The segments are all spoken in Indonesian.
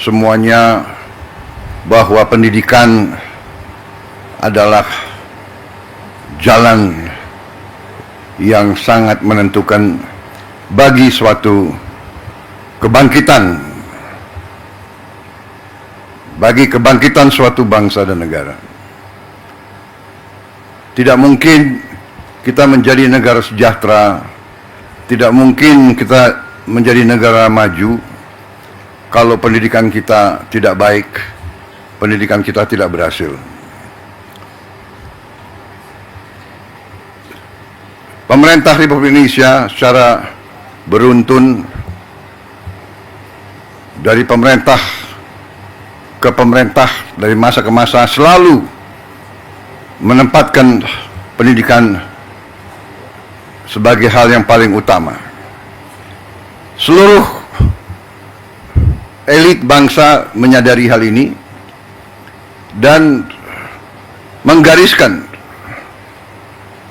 semuanya bahwa pendidikan adalah jalan yang sangat menentukan bagi suatu kebangkitan, bagi kebangkitan suatu bangsa dan negara. Tidak mungkin kita menjadi negara sejahtera, tidak mungkin kita menjadi negara maju kalau pendidikan kita tidak baik, pendidikan kita tidak berhasil. Pemerintah Republik Indonesia secara beruntun dari pemerintah ke pemerintah, dari masa ke masa selalu menempatkan pendidikan sebagai hal yang paling utama. Seluruh elit bangsa menyadari hal ini dan menggariskan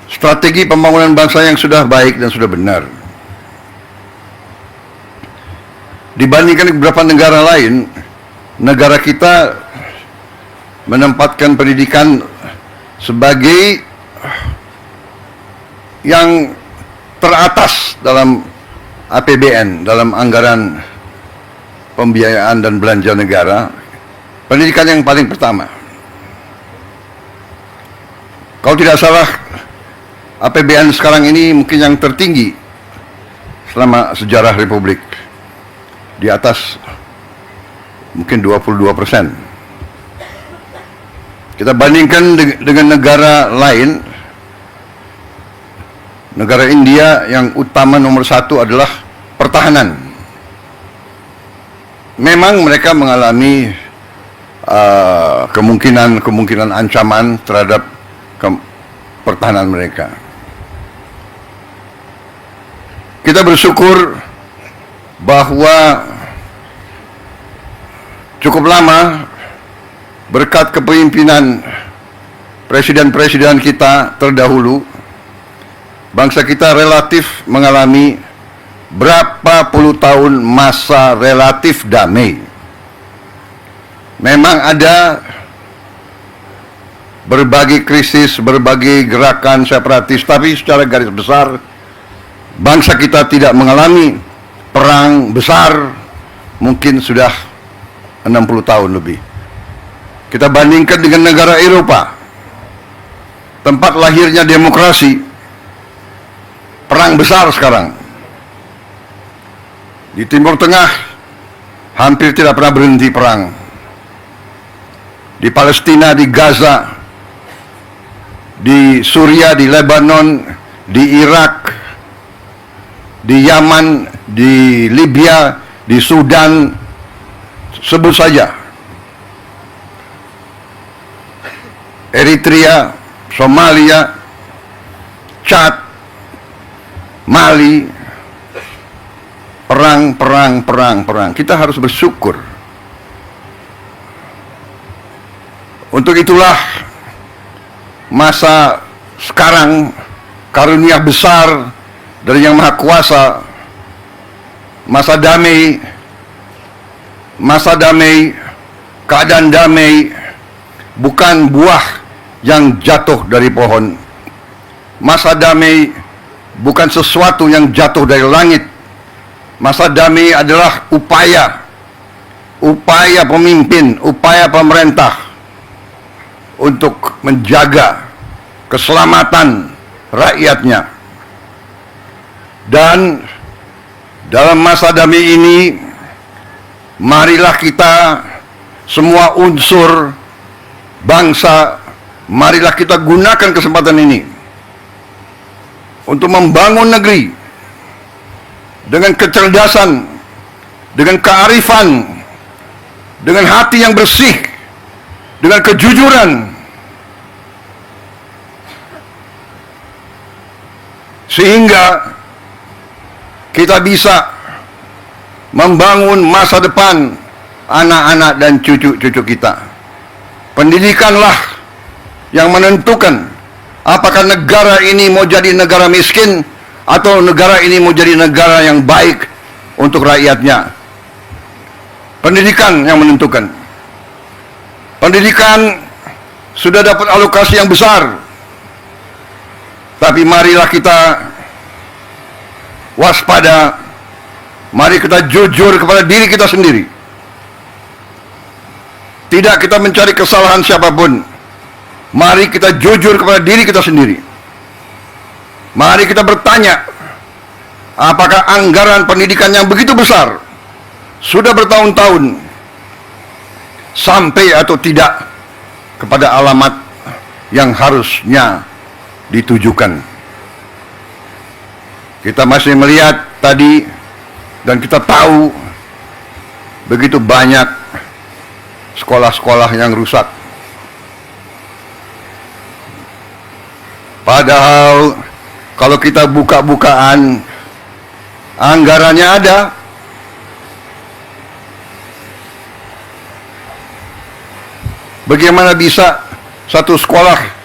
strategi pembangunan bangsa yang sudah baik dan sudah benar. Dibandingkan beberapa negara lain, negara kita menempatkan pendidikan sebagai yang teratas dalam APBN, dalam anggaran pembiayaan dan belanja negara. Pendidikan yang paling pertama. Kalau tidak salah, APBN sekarang ini mungkin yang tertinggi selama sejarah Republik, di atas mungkin 22%. Kita bandingkan dengan negara lain. Negara India yang utama nomor satu adalah pertahanan. Memang mereka mengalami kemungkinan ancaman terhadap pertahanan mereka. Kita bersyukur bahwa cukup lama berkat kepemimpinan presiden-presiden kita terdahulu, bangsa kita relatif mengalami berapa puluh tahun masa relatif damai. Memang ada berbagai krisis, berbagai gerakan separatis, tapi secara garis besar bangsa kita tidak mengalami perang besar mungkin sudah 60 tahun lebih. Kita bandingkan dengan negara Eropa, tempat lahirnya demokrasi, perang besar sekarang. Di Timur Tengah hampir tidak pernah berhenti perang. Di Palestina, di Gaza, di Suriah, di Lebanon, di Irak, di Yaman, di Libya, di Sudan, sebut saja. Eritrea, Somalia, Chad, Mali, perang. Kita harus bersyukur. Untuk itulah masa sekarang karunia besar dari Yang Maha Kuasa, masa damai, keadaan damai, bukan buah yang jatuh dari pohon. Masa damai bukan sesuatu yang jatuh dari langit. Masa damai adalah upaya pemimpin, upaya pemerintah untuk menjaga keselamatan rakyatnya. Dan dalam masa damai ini, marilah kita semua unsur bangsa, marilah kita gunakan kesempatan ini untuk membangun negeri dengan kecerdasan, dengan kearifan, dengan hati yang bersih, dengan kejujuran, sehingga kita bisa membangun masa depan anak-anak dan cucu-cucu kita. Pendidikanlah yang menentukan apakah negara ini mau jadi negara miskin atau negara ini mau jadi negara yang baik untuk rakyatnya. Pendidikan yang menentukan. Pendidikan sudah dapat alokasi yang besar. Tapi marilah kita waspada. Mari kita jujur kepada diri kita sendiri. Tidak kita mencari kesalahan siapapun. Mari kita jujur kepada diri kita sendiri. Mari kita bertanya, apakah anggaran pendidikan yang begitu besar sudah bertahun-tahun sampai atau tidak kepada alamat yang harusnya ditujukan. Kita masih melihat tadi dan kita tahu begitu banyak sekolah-sekolah yang rusak. Padahal kalau kita buka-bukaan, anggarannya ada. Bagaimana bisa satu sekolah